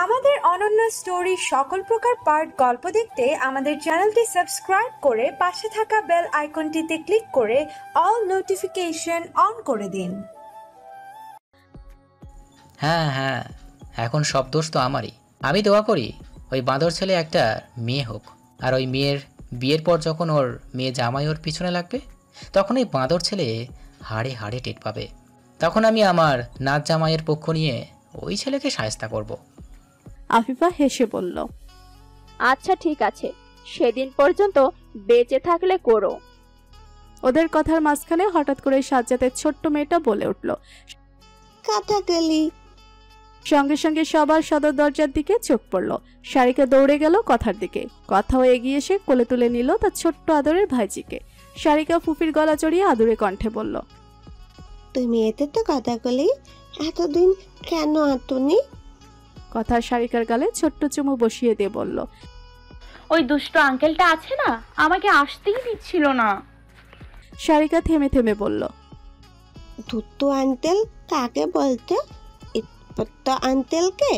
আমাদের অনন্য স্টোরি সকল প্রকার পার্ট গল্প দেখতে আমাদের চ্যানেলটি সাবস্ক্রাইব করে পাশে থাকা বেল আইকনটিতে ক্লিক করে অল নোটিফিকেশন অন করে দিন। হ্যাঁ হ্যাঁ, এখন সব দোষ তো আমারই। আমি দোয়া করি ওই বাঁদর ছেলে একটা মেয়ে হোক, আর ওই মেয়ের বিয়ের পর যখন ওর মেয়ে জামাই ওর পিছনে লাগবে, তখন ওই বাঁদর ছেলে হাড়ে হাড়ে টের পাবে। তখন আমি আমার নাচ জামাইয়ের পক্ষ নিয়ে ওই ছেলেকে শায়েস্তা করব। আফিফা হেসে বলল, আচ্ছা ঠিক আছে, সেদিন পর্যন্ত বেঁচে থাকলে করো। ওদের কথার মাঝখানে হঠাৎ করে সাজ্জাদের ছোট্ট মেয়েটা বলে উঠল, কাটাকালি। সঙ্গে সঙ্গে সবার সদর দরজার দিকে চোখ পড়ল। সারিকা দৌড়ে গেল কথার দিকে। কথাও এগিয়ে এসে কোলে তুলে নিল তার ছোট্ট আদরের ভাইজিকে। সারিকা ফুফির গলা জড়িয়ে আদুরে কণ্ঠে বলল, তুমি এতে তো কাটাকালি, এতদিন কেন আতুনি? কথার সারিকার গালে ছোট্ট চুমু বসিয়ে দিয়ে বলল, ওই দুষ্ট আঙ্কেলটা আছে না, আমাকে আসতেই দিচ্ছিল না। সারিকা থেমে থেমে বলল, দুত্তু আঙ্কেল কাকে বলতে? ইৎপত্ত আঙ্কেলকে?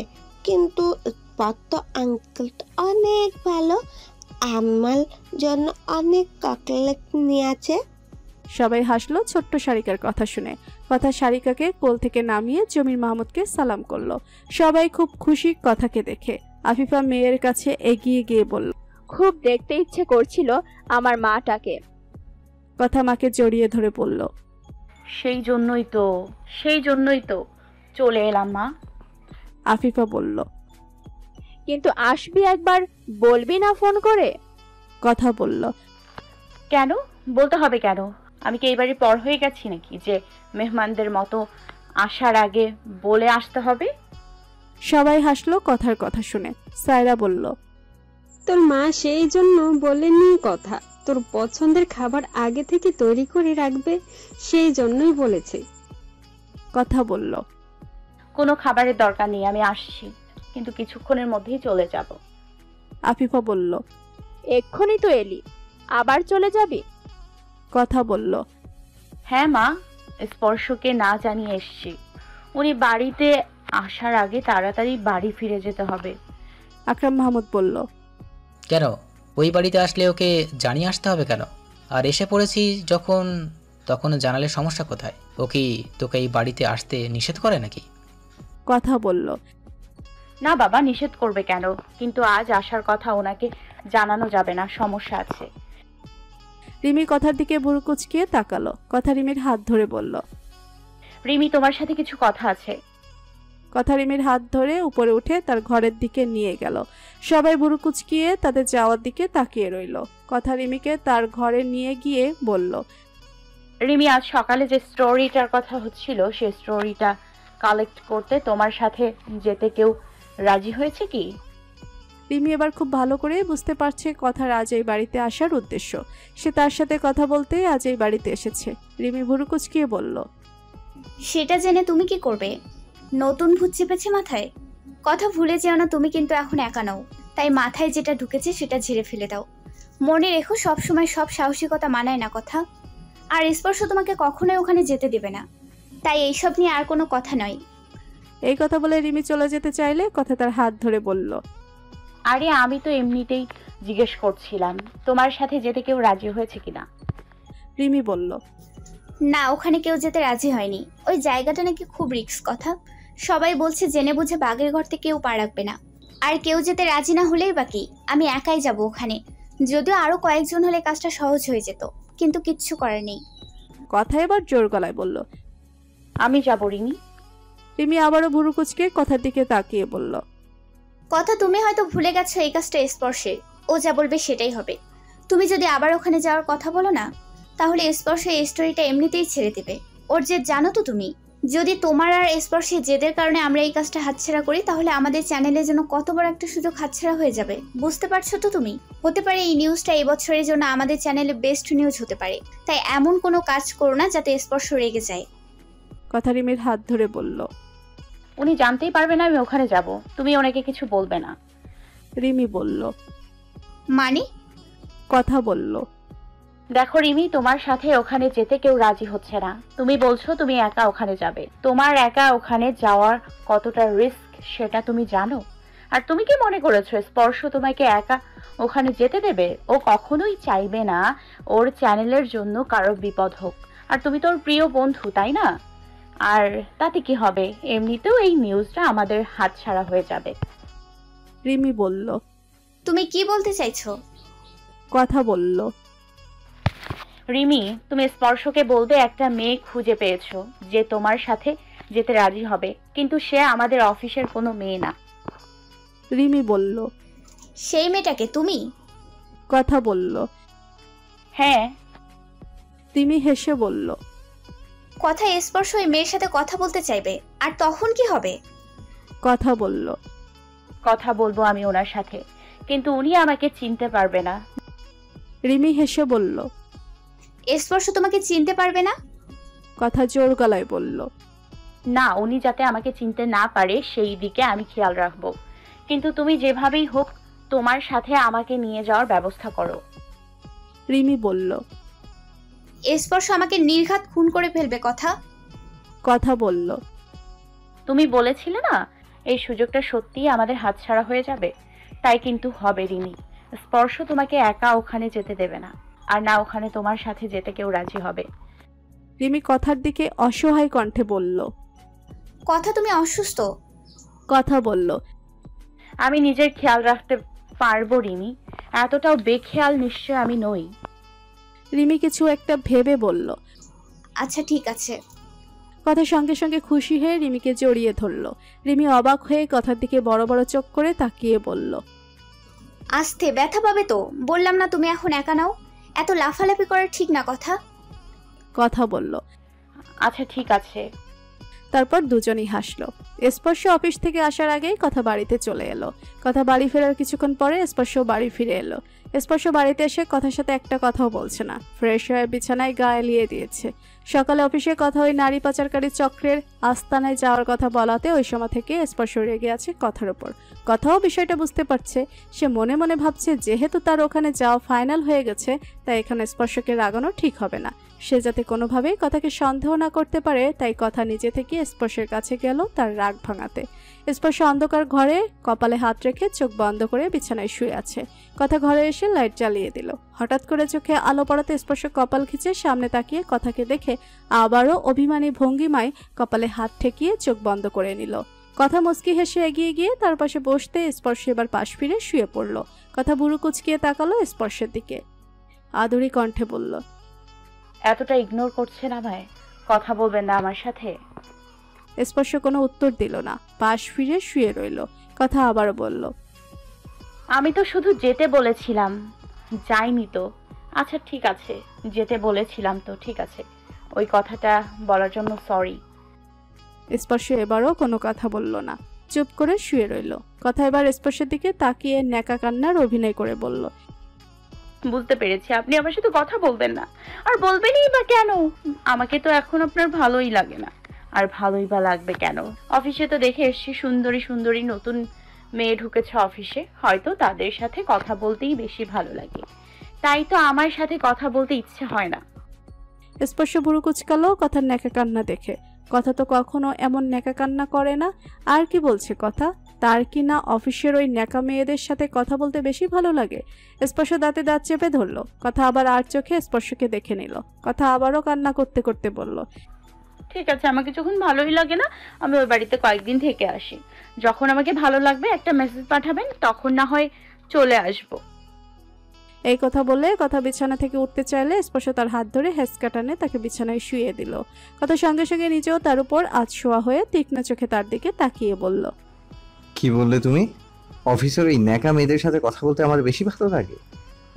কিন্তু ইৎপত্ত আঙ্কেল অনেক ভালো, আমার জন্য অনেক চকলেট নিয়ে আছে। সবাই হাসলো ছোট্ট সারিকার কথা শুনে। কথা সারিকাকে কোল থেকে নামিয়ে জমির মাহমুদকে সালাম করলো। সবাই খুব খুশি কথাকে দেখে। আফিফা মেয়ের কাছে এগিয়ে গিয়ে বলল, খুব দেখতে ইচ্ছে করছিল আমার মাটাকে। কথা মাকে জড়িয়ে ধরে বলল, সেই জন্যই তো চলে এলাম মা। আফিফা বলল, কিন্তু আসবি একবার, বলবি না ফোন করে? কথা বলল, কেন বলতে হবে কেন? আমি কি এইবারে পর হয়ে গেছি নাকি যে মেহমানদের মতো আসার আগে বলে আসতে হবে? সবাই হাসলো কথার কথা শুনে। সায়রা বলল, তোর মা সেই জন্য বলেনি কথা, তোর পছন্দের খাবার আগে থেকে তৈরি করে রাখবে, সেই জন্যই বলেছে। কথা বলল, কোনো খাবারের দরকার নেই, আমি আসছি, কিন্তু কিছুক্ষণের মধ্যেই চলে যাব। আফিফা বলল, এক্ষুনি তো এলি, আবার চলে যাবি? কথা বলল, হ্যাঁ মা, স্পর্শকে না জানিয়ে এসছি। উনি বাড়িতে আসার আগে তাড়াতাড়ি বাড়ি ফিরে যেতে হবে। আকরাম মাহমুদ বলল, কেন, ওই বাড়িতে আসলে ওকে জানিয়ে আসতে হবে কেন? আর এসে পড়েছি যখন, তখন জানালে সমস্যা কোথায়? ও কি তোকে এই বাড়িতে আসতে নিষেধ করে নাকি? কথা বলল, না বাবা, নিষেধ করবে কেন? কিন্তু আজ আসার কথা ওনাকে জানানো যাবে না, সমস্যা আছে। রিমি কথার দিকে ভুরু কুচকিয়ে তাকালো। কথা রিমির হাত ধরে বলল, রিমি, তোমার সাথে কিছু কথা আছে। কথা রিমির হাত ধরে উপরে উঠে তার ঘরের দিকে নিয়ে গেল। সবাই ভুরু কুচকিয়ে তাদের যাওয়ার দিকে তাকিয়ে রইল। কথা রিমিকে তার ঘরে নিয়ে গিয়ে বলল, রিমি, আজ সকালে যে স্টোরিটার কথা হচ্ছিল, সেই স্টোরিটা কালেক্ট করতে তোমার সাথে যেতে কেউ রাজি হয়েছে কি? রিমি এবার খুব ভালো করে বুঝতে পারছে কথার আজ এই বাড়িতে আসার উদ্দেশ্য। সে তার সাথে কথা বলতে আজ এই বাড়িতে এসেছে। রিমি ভুরু কুচকিয়ে বলল, সেটা জেনে তুমি কি করবে? নতুন ভূত চেপেছে মাথায়? কথা ভুলে যেও না, তুমি কিন্তু এখন একা নাও। তাই মাথায় যেটা ঢুকেছে সেটা ঝেড়ে ফেলে দাও। মনে রেখো, সবসময় সব সাহসিকতা মানায় না কথা। আর স্পর্শ তোমাকে কখনোই ওখানে যেতে দেবে না, তাই এইসব নিয়ে আর কোনো কথা নয়। এই কথা বলে রিমি চলে যেতে চাইলে কথা তার হাত ধরে বলল, আরে আমি তো এমনিতেই জিজ্ঞেস করছিলাম তোমার সাথে যেতে কেউ রাজি হয়েছে কিনা। রিমি বলল, না, ওখানে কেউ যেতে রাজি হয়নি। ওই জায়গাটা নাকি খুব রিস্ক কথা। সবাই বলছে জেনে বুঝে বাঘের ঘর থেকে কেউ পা রাখবে না। আর কেউ যেতে রাজি না হলেই বাকি, আমি একাই যাব ওখানে। যদিও আরো কয়েকজন হলে কাজটা সহজ হয়ে যেত, কিন্তু কিচ্ছু করার নেই। কথা এবার জোর গলায় বলল, আমি যাব রিমি। রিমি আবারও ভুরু কুচকে কথার দিকে তাকিয়ে বলল, কথা তুমি হয়তো ভুলে গেছো এই কাজটা স্পর্শে, ও যা বলবে সেটাই হবে। তুমি যদি আবার ওখানে যাওয়ার কথা বলো না, তাহলে স্পর্শ এই স্টোরিটা এমনিতেই ছেড়ে দেবে। ওর জেদ জানো তো তুমি। যদি তোমার আর স্পর্শে জেদের কারণে আমরা এই কাজটা হাতছাড়া করি, তাহলে আমাদের চ্যানেলের জন্য কত বড় একটা সুযোগ হাতছাড়া হয়ে যাবে, বুঝতে পারছো তো তুমি? হতে পারে এই নিউজটা এই বছরের জন্য আমাদের চ্যানেলে বেস্ট নিউজ হতে পারে। তাই এমন কোনো কাজ করো না যাতে স্পর্শ রেগে যায়। কথা রিমির হাত ধরে বলল, উনি জানতেই পারবে না আমি ওখানে যাব, তুমি ওনাকে কিছু বলবে না। রিমি বলল, মানে? কথা বলল, দেখো রিমি, তোমার সাথে ওখানে যেতে কেউ রাজি হচ্ছে না। তুমি বলছো তুমি একা ওখানে যাবে। তোমার একা ওখানে যাওয়ার কতটা রিস্ক সেটা তুমি জানো? আর তুমি কি মনে করেছো স্পর্শ তোমাকে একা ওখানে যেতে দেবে? ও কখনোই চাইবে না ওর চ্যানেলের জন্য কারো বিপদ হোক। আর তুমি তোর প্রিয় বন্ধু, তাই না? আর তাতে কি হবে, এমনিতেও এই নিউজটা আমাদের হাতছাড়া হয়ে যাবে। রিমি বলল। তুমি কি বলতে চাইছো? কথা বলল। রিমি, তুমি স্পর্শকে বলবে একটা মেয়ে খুঁজে পেয়েছো যে তোমার সাথে যেতে রাজি হবে, কিন্তু সে আমাদের অফিসের কোনো মেয়ে না। রিমি বলল। সেই মেয়েটাকে তুমি? কথা বলল। হ্যাঁ। রিমি হেসে বলল। কথা স্পর্শ ওই মেয়ের সাথে কথা বলতে চাইবে, আর তখন কি হবে? কথা বলল। কথা বলবো আমি ওনার সাথে, কিন্তু উনি আমাকে চিনতে পারবে না। রিমি হেসে বলল। স্পর্শ তোমাকে চিনতে পারবে না? কথা জোর গলায় বলল। না, উনি যাতে আমাকে চিনতে না পারে সেই দিকে আমি খেয়াল রাখবো, কিন্তু তুমি যেভাবেই হোক তোমার সাথে আমাকে নিয়ে যাওয়ার ব্যবস্থা করো। রিমি বলল। স্পর্শ আমাকে নির্ঘাত খুন করে ফেলবে। কথা কথা বলল। তুমি বলেছিলে না এই সুযোগটা সত্যিই আমাদের হাতছাড়া হয়ে যাবে, তাই কিন্তু হবে রিমি। স্পর্শ তোমাকে একা ওখানে যেতে দেবে না, আর না ওখানে তোমার সাথে যেতে কেউ রাজি হবে। রিমি কথার দিকে অসহায় কণ্ঠে বলল। কথা তুমি অসুস্থ? কথা বলল। আমি নিজের খেয়াল রাখতে পারবো রিমি, এতটাও বেখেয়াল নিশ্চয় আমি নই। রিমি কিছু একটা ভেবে বলল। আচ্ছা ঠিক আছে। কথা সঙ্গে সঙ্গে খুশি হয়ে রিমিকে জড়িয়ে ধরল। রিমি অবাক হয়ে কথার দিকে বড় বড় চোখ করে তাকিয়ে বলল। আস্তে, ব্যথা পাবে তো। বললাম না তুমি এখন একা নাও। এত লাফালাফি করা ঠিক না। কথা কথা বলল। আচ্ছা ঠিক আছে। তারপর দুজনেই হাসলো। স্পর্শ অফিস থেকে আসার আগেই কথা বাড়িতে চলে এলো। কথা বাড়ি ফেরার কিছুক্ষণ পরে স্পর্শ বাড়ি ফিরে এলো। স্পর্শ বাড়িতে এসে কথার সাথে একটা কথাও বলছে না। ফ্রেশ হয়ে বিছানায় গা এলিয়ে দিয়েছে। সকালে অফিসে কথা ওই নারী পাচারকারী চক্রের আস্তানায় যাওয়ার কথা বলাতে ওই সময় থেকে স্পর্শ রেগে আছে কথার ওপর। কথাও বিষয়টা বুঝতে পারছে। সে মনে মনে ভাবছে যেহেতু তার ওখানে যাওয়া ফাইনাল হয়ে গেছে, তাই এখানে স্পর্শকে রাগানো ঠিক হবে না। সে যাতে কোনোভাবেই কথাকে সন্দেহ না করতে পারে, তাই কথা নিজে থেকে স্পর্শের কাছে গেল তার রাগ ভাঙাতে। স্পর্শ অন্ধকার ঘরে কপালে হাত রেখে চোখ বন্ধ করে বিছানায় শুয়ে আছে। কথা ঘরে এসে লাইট জ্বালিয়ে দিল। হঠাৎ করে চোখে আলো পড়াতে স্পর্শ কপাল খিচে সামনে তাকিয়ে কথাকে দেখে আবারও অভিমানী ভঙ্গিমায় কপালে হাত ঠেকিয়ে চোখ বন্ধ করে নিল। কথা মুচকি হেসে এগিয়ে গিয়ে তার পাশে বসতে স্পর্শ এবার পাশ ফিরে শুয়ে পড়ল। কথা বুড়ো কুচকিয়ে তাকালো স্পর্শের দিকে, আদুরি কণ্ঠে বলল। এতটা ইগনোর করছেন আমায়, কথা বলবেন না আমার সাথে? স্পর্শ কোনো উত্তর দিল না, পাশ ফিরে শুয়ে রইল। কথা আবারও বলল। আমি তো শুধু যেতে বলেছিলাম, যাইনি তো। আচ্ছা ঠিক আছে, যেতে বলেছিলাম তো ঠিক আছে। ওই কথাটা বলার জন্য সরি। স্পর্শ এবারও কোনো কথা বলল না, চুপ করে শুয়ে রইল। কথা এবার স্পর্শের দিকে তাকিয়ে ন্যাকা কান্নার অভিনয় করে বলল। বুঝতে পেরেছি আপনি আমার সাথে কথা বলবেন না, আর বলবেনই বা কেন? আমাকে তো এখন আপনার ভালোই লাগে না, আর ভালোই বা লাগবে কেন? অফিসে তো দেখে এসছি সুন্দরী সুন্দরী নতুন মেয়ে ঢুকেছে অফিসে, হয়তো তাদের সাথে কথা বলতেই বেশি ভালো লাগে, তাই তো আমার সাথে কথা বলতে ইচ্ছে হয় না। স্পর্শ বুড়ো কুচকালো কথার ন্যাকা কান্না দেখে। কথা তো কখনো এমন ন্যাকা কান্না করে না। আর কি বলছে কথা? তার কি না অফিসের ওই ন্যাকা মেয়েদের সাথে কথা বলতে বেশি ভালো লাগে? স্পর্শ দাঁতে দাঁত চেপে ধরলো। কথা আবার আর চোখে স্পর্শকে দেখে নিল। কথা আবারও কান্না করতে করতে বলল। ঠিক আছে, আমাকে যখন ভালোই লাগে না আমি ওই বাড়িতে কয়েকদিন থেকে আসি। যখন আমাকে ভালো লাগবে একটা মেসেজ পাঠাবেন, তখন না হয় চলে আসব। এই কথা বলে কথা বিছানা থেকে উঠতে চাইলে স্পর্শ তার হাত ধরে হেঁচকা টানে তাকে বিছানায় শুইয়ে দিল। কথা সঙ্গে সঙ্গে নিজেও তার উপর আধশোয়া হয়ে তীক্ষ্ণ চোখে তার দিকে তাকিয়ে বলল। কি বললে তুমি? অফিসের ওই ন্যাকা মেয়েদের সাথে কথা বলতে আমার বেশি ভালো লাগে?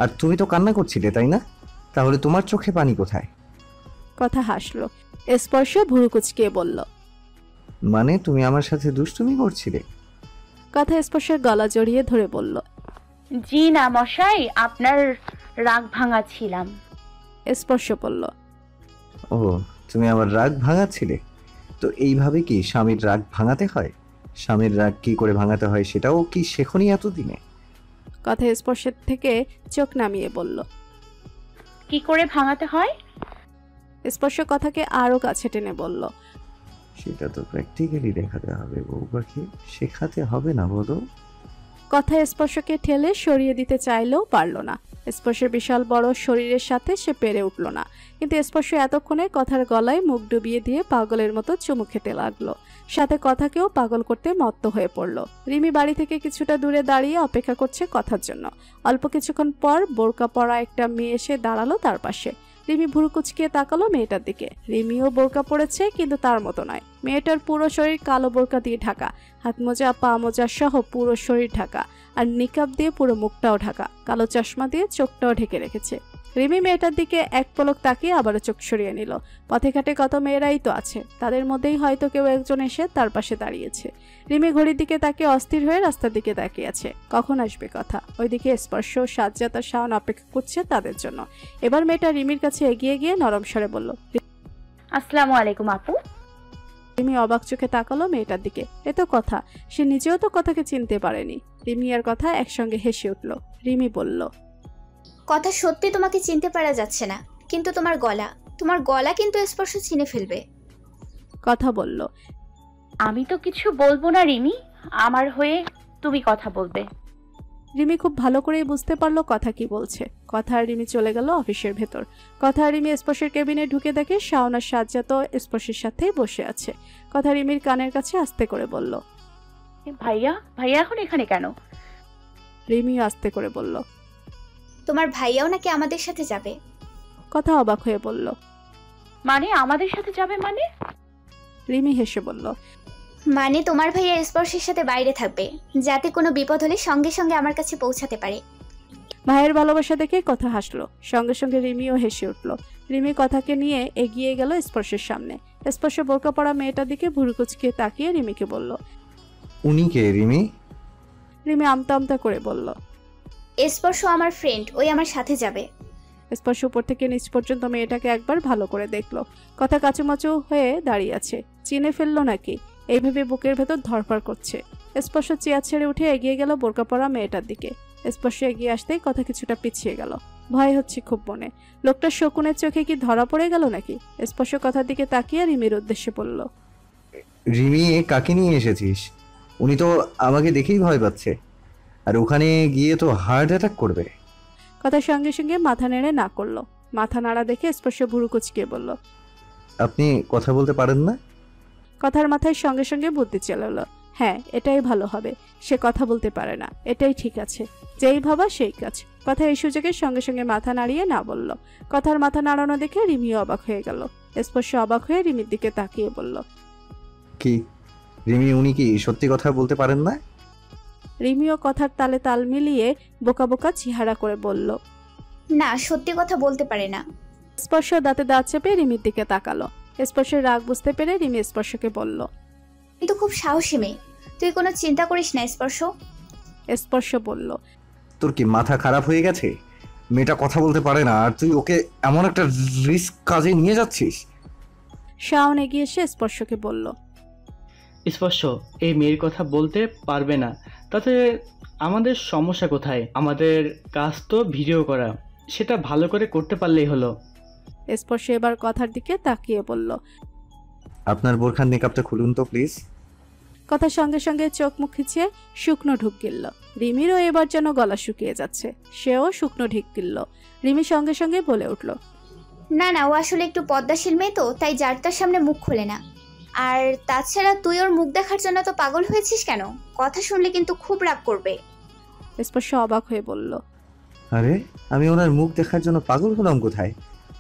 আর তুমি তো কান্না করছিলে, তাই না? তাহলে তোমার চোখে পানি কোথায়? কথা হাসলো। স্পর্শ ভুরু কুচকিয়ে বলল। মানে তুমি আমার সাথে দুষ্টুমি করছিলে? কথা স্পর্শের গলা জড়িয়ে ধরে বলল। জি না মশাই, আপনার রাগ ভাঙাচ্ছিলাম। স্পর্শ বলল। ও, তুমি আমার রাগ ভাঙাচ্ছিলে? তো এইভাবে কি স্বামীর রাগ ভাঙাতে হয়? স্বামীর রাগ কি করে ভাঙাতে হয় সেটাও কি শেখনি এতদিনে? কথা স্পর্শের থেকে চোখ নামিয়ে বলল। কি করে ভাঙাতে হয়? স্পর্শ কথাকে আরো কাছে টেনে বলল। সেটা তো প্র্যাকটিক্যালি দেখাতে হবে বউ পাখি, শেখাতে হবে না বলো। কথা স্পর্শকে ঠেলে সরিয়ে দিতে চাইলেও পারল না। স্পর্শের বিশাল বড় শরীরের সাথে সে পেরে উঠল না, কিন্তু স্পর্শ এতক্ষণে কথার গলায় মুখ ডুবিয়ে দিয়ে পাগলের মতো চুমু খেতে লাগলো, সাথে কথাকেও পাগল করতে মত্ত হয়ে পড়ল। রিমি বাড়ি থেকে কিছুটা দূরে দাঁড়িয়ে অপেক্ষা করছে কথার জন্য। অল্প কিছুক্ষণ পর বোরকা পরা একটা মেয়ে এসে দাঁড়ালো তার পাশে। রিমি ভুরু কুচকিয়ে তাকালো মেয়েটার দিকে। রিমিও বোরকা পরেছে, কিন্তু তার মতো নয়। মেয়েটার পুরো শরীর কালো বোরকা দিয়ে ঢাকা, হাত মোজা পা মোজা সহ পুরো শরীর ঢাকা, আর নিকাব দিয়ে পুরো মুখটাও ঢাকা, কালো চশমা দিয়ে চোখটাও ঢেকে রেখেছে। রিমি মেয়েটার দিকে এক পলক তাকিয়ে আবারও চোখ সরিয়ে নিল। পথে ঘাটে কত মেয়েরাই তো আছে, তাদের মধ্যেই হয়তো কেউ একজন এসে তার পাশে দাঁড়িয়েছে। রিমি ঘড়ির দিকে তাকিয়ে অস্থির হয়ে রাস্তার দিকে তাকিয়ে আছে, কখন আসবে কথা। ওইদিকে স্পর্শ, সাজ্জাদ আর শাওন অপেক্ষা করছে তাদের জন্য। এবার মেয়েটা রিমির কাছে এগিয়ে গিয়ে নরম স্বরে বলল, আসসালামু আলাইকুম আপু। রিমি অবাক চোখে তাকালো মেয়েটার দিকে। এ তো কথা, সে নিজেও তো কথাকে চিনতে পারেনি। রিমি আর কথা একসঙ্গে হেসে উঠল। রিমি বলল, কথা সত্যি তোমাকে চিনতে পারা যাচ্ছে না, কিন্তু তোমার গলা কিন্তু স্পর্শ চিনে ফেলবে। কথা বলল, আমি তো কিছু বলবো না রিমি, আমার হয়ে তুমি কথা বলবে। রিমি খুব ভালো করেই বুঝতে পারলো কথা কি বলছে। কথা আর রিমি চলে গেল অফিসের ভেতর। কথা আর রিমি স্পর্শের কেবিনে ঢুকে দেখে শাওন আর সাজ্জাদ স্পর্শের সাথেই বসে আছে। কথা রিমির কানের কাছে আস্তে করে বলল, ভাইয়া এখন এখানে কেন? রিমি আস্তে করে বলল, তোমার ভাইয়াও নাকি আমাদের সাথে যাবে। কথা অবাক হয়ে বলল, মানে আমাদের সাথে যাবে মানে? রিমি হেসে বলল, মানে তোমার ভাইয়া স্পর্শের সাথে বাইরে থাকবে, যাতে কোনো বিপদ হলে সঙ্গে সঙ্গে আমার কাছে পৌঁছাতে পারে। ভাইয়ের ভালোবাসা দেখে কথা হাসলো। সঙ্গে সঙ্গে রিমিও হেসে উঠল। রিমি কথাকে নিয়ে এগিয়ে গেল স্পর্শের সামনে। স্পর্শ বোরকা পরা মেয়েটার দিকে ভুরু কুচকিয়ে তাকিয়ে রিমিকে বলল, উনি কে রিমি? রিমি আমতা আমতা করে বলল, স্পর্শ আমার ফ্রেন্ড, ওই আমার সাথে যাবে। স্পর্শ উপর থেকে নিচ পর্যন্ত মেয়েটাকে একবার ভালো করে দেখলো। কথা কাচুমাচু হয়ে দাঁড়িয়ে আছে, চিনে ফেললো নাকি এইভাবে বুকের ভেতর ধরফড় করছে। স্পর্শ চেয়ার ছেড়ে উঠে এগিয়ে গেল বোরকা পরা মেয়েটার দিকে। স্পর্শ এগিয়ে আসতেই কথা কিছুটা পিছিয়ে গেল। ভয় হচ্ছে খুব মনে, লোকটা শকুনের চোখে কি ধরা পড়ে গেল নাকি। স্পর্শ কথার দিকে তাকিয়ে রিমির উদ্দেশ্যে বলল, রিমি, কাকে নিয়ে এসেছিস? উনি তো আমাকে দেখেই ভয় পাচ্ছে, আর ওখানে গিয়ে তো হার্ট অ্যাটাক করবে। কথার সঙ্গে সঙ্গে মাথা নেড়ে না করলো। মাথা নাড়া দেখে স্পর্শ ভুরু কুচকিয়ে বলল, আপনি কথা বলতে পারেন না? কথার মাথায় সঙ্গে সঙ্গে বুদ্ধি চলে এলো। হ্যাঁ, এটাই ভালো হবে। সে কথা বলতে পারে না, এটাই ঠিক আছে। যেই ভাবা সেই কাজ। কথা এই সুযোগের সঙ্গে সঙ্গে মাথা নাড়িয়ে না বলল। কথার মাথা নাড়ানো দেখে রিমিও অবাক হয়ে গেল। স্পর্শ অবাক হয়ে রিমির দিকে তাকিয়ে বলল, কি রিমি, উনি কি সত্যি কথা বলতে পারেন না? রিমিও কথার তালে তাল মিলিয়ে বোকা বোকা চেহারা করে বলল, না, সত্যি কথা বলতে পারে না। স্পর্শ দাঁতে দাঁত চেপে রিমির দিকে তাকালো। স্পর্শের রাগ বুঝতে পেরে রিমি স্পর্শকে বলল, কিন্তু খুব সাহসী মেয়ে, তুই কোনো চিন্তা করিস না স্পর্শ। স্পর্শ বলল, তোর কি মাথা খারাপ হয়ে গেছে? মেয়েটা কথা বলতে পারে না, আর তুই ওকে এমন একটা রিস্ক কাজে নিয়ে যাচ্ছিস। শাওন এগিয়ে এসে স্পর্শকে বলল, স্পর্শ এই মেয়ের কথা বলতে পারবে না, তাতে আমাদের সমস্যা কোথায়? আমাদের কাজ তো ভিডিও করা, সেটা ভালো করে করতে পারলেই হলো। স্পর্শ এবার কথার দিকে তাকিয়ে বলল, আপনার বোরখার নিকাবটা খুলুন তো প্লিজ। কথার সঙ্গে সঙ্গে চোখ মুখ খিচিয়ে শুকনো ঢুক গিলল। রিমিরও এবার যেন গলা শুকিয়ে যাচ্ছে, সেও শুকনো ঢিক গিলল। রিমি সঙ্গে সঙ্গে বলে উঠল, না না, ও আসলে একটু পদ্মাশীল মেয়ে তো, তাই যার তার সামনে মুখ খোলে না। আর তাছাড়া তুই ওর মুখ দেখার জন্য তো পাগল হয়েছিস কেন? কথা শুনলে কিন্তু খুব রাগ করবে। স্পর্শ অবাক হয়ে বলল, আরে আমি ওনার মুখ দেখার জন্য পাগল হলাম কোথায়?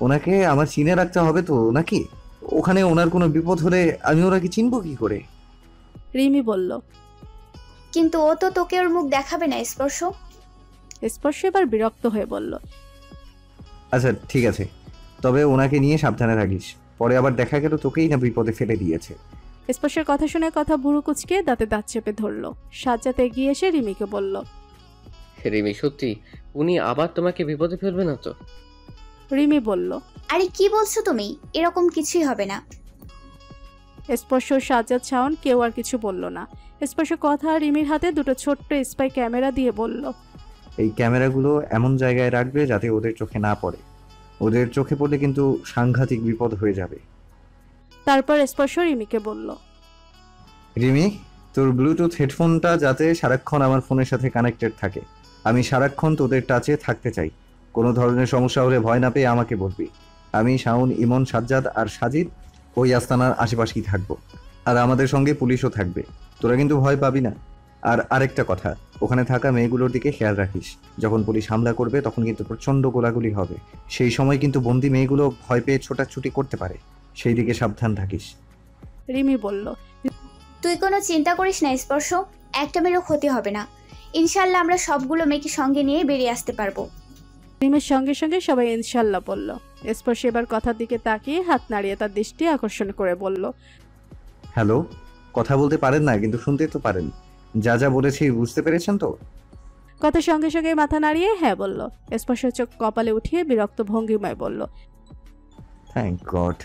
ওনাকে আমার চিনে রাখতে হবে তো নাকি? ওখানে ওনার কোনো বিপদ হলে আমি ওনাকে চিনবো কি করে? রিমি বলল, কিন্তু ও তো তোকে ওর মুখ দেখাবে না স্পর্শ। স্পর্শ এবার বিরক্ত হয়ে বলল, আচ্ছা ঠিক আছে, তবে ওনাকে নিয়ে সাবধানে থাকিস, পরে আবার দেখা গেল তোকেই না বিপদে ফেলে দিয়েছে। স্পর্শের কথা শুনে কথা ভুরু কুচকে দাঁতে দাঁত চেপে ধরল। সাজ্জাদ এগিয়ে এসে রিমিকে বলল, রিমি সত্যি উনি আবার তোমাকে বিপদে ফেলবে না তো? রিমি বলল, আরে কি বলছো তুমি? এরকম কিছুই হবে না। স্পর্শ, সাজ্জাদ, শাওন কেউ আর কিছু বলল না। স্পর্শ কথা রিমির হাতে দুটো ছোট্ট স্পাই ক্যামেরা দিয়ে বলল, এই ক্যামেরাগুলো এমন জায়গায় রাখবে যাতে ওদের চোখে না পড়ে, ওদের চোখে পড়লে কিন্তু সাংঘাতিক বিপদ হয়ে যাবে। তারপর স্পর্শ রিমিকে বলল, রিমি, তোর ব্লুটুথ হেডফোনটা যাতে সারাক্ষণ আমার ফোনের সাথে কানেক্টেড থাকে। আমি সারাক্ষণ তোদের টাচে থাকতে চাই। কোনো ধরনের সমস্যা হলে ভয় না পেয়ে আমাকে বলবি। আমি, শাওন, ইমন, সাজ্জাদ আর সাজিদ ওই আস্তানার আশেপাশেই থাকবো। আর আমাদের সঙ্গে পুলিশও থাকবে। তোরা কিন্তু ভয় পাবি না। আর আরেকটা কথা, ওখানে থাকা মেয়েগুলোর দিকে খেয়াল রাখিস। যখন পুলিশ হামলা করবে তখন কিন্তু প্রচণ্ড গোলাগুলি হবে। সেই সময় কিন্তু বন্দি মেয়েগুলো ভয় পেয়ে ছোটাছুটি করতে পারে, সেই দিকে সাবধান থাকিস। রিমি বলল, তুই কোনো চিন্তা করিস না স্পর্শ, একটা মেয়েরও ক্ষতি হবে না। ইনশাল্লাহ আমরা সবগুলো মেয়েকে সঙ্গে নিয়ে বেরিয়ে আসতে পারবো। রিমির সঙ্গে সঙ্গে সবাই ইনশাল্লাহ বলল। স্পর্শ এবার কথার দিকে তাকিয়ে হাত নাড়িয়ে তার দৃষ্টি আকর্ষণ করে বলল, হ্যালো, কথা বলতে পারেন না কিন্তু শুনতে তো পারেন। যা যা বলেছি বুঝতে পেরেছেন তো? কথার সঙ্গে সঙ্গে মাথা নাড়িয়ে হ্যাঁ বলল। স্পর্শ চোখ কপালে উঠিয়ে বিরক্ত ভঙ্গিমায় বলল, থ্যাংক গড।